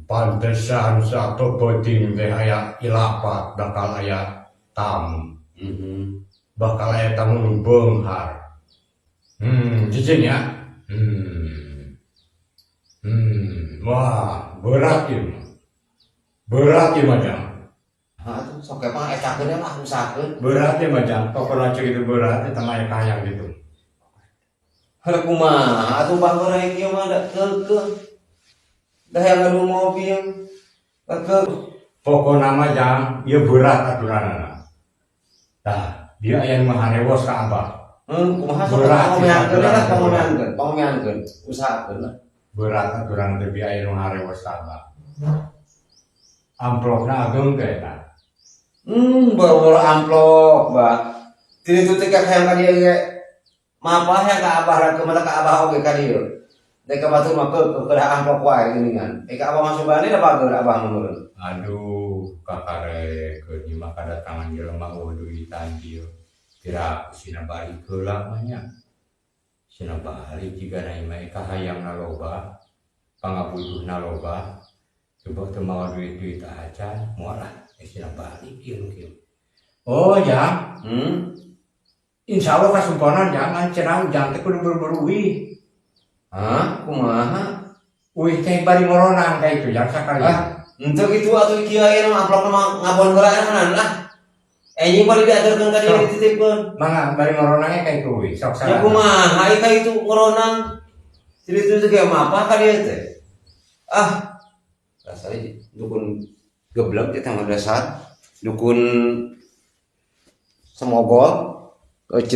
Pantesan satu boting teh aya ilapat bakal aya tamu. Bakal aya tamu nu beunghar. Cicing ya. Wah, berat ieu. Berat ieu mah. Atuh sok mah ecakeun mah usahakeun. Berat ieu mah pokona cek itu berat eta mah kayang gitu. Halah kumaha atuh bangor ieu mah da keukeuh. Da hayang ngadu mobil. Keukeuh. Pokona mah jang ieu berat aturanana. Tah, dia aya nu harewos ka Abah. Kumaha sok pamomeankeun lah pamomeankeun. Usahakeun lah. Berat aturan teh aya nu harewos ka Abah. Amplopna ageung teh eta. Boro-boro amplop, Bah. Teu itu teh hayang ka dieu ge. Mapah ya ka Abah lah keumeuh ka Abah oge ka dieu. Dek batur mah kedah amplop wae geuningan. Ka Abah masuk bani da bager Abah meureun. Aduh, kakare keudi mah kadatangan jelema duitan dieu. Kira sina balik heula mah nya. Sina balik jiga na imah kahayangna loba, pangabutuhna loba. Coba teu mawa duit-duit acan, moal sina balik ieu kieu. Oh ya, insya Allah kasumponan jangan cenah ujang teh kudu buru-buru uih. Hah? Kumaha? Uih teh bari moronang ka itu yang sakali. Henteu kitu atuh kieu aya nu amplop mah ngabon heula enanan lah. Enjing bari diaturkeun ka dieu dititipkeun. Mangga bari moronangnya ka itu uih, sok Ya kumaha ai ka itu ngoronang. Jadi itu ge mapah ka dieu teh. Rasanya dukun geblek kita mah dasar. Dukun semogol.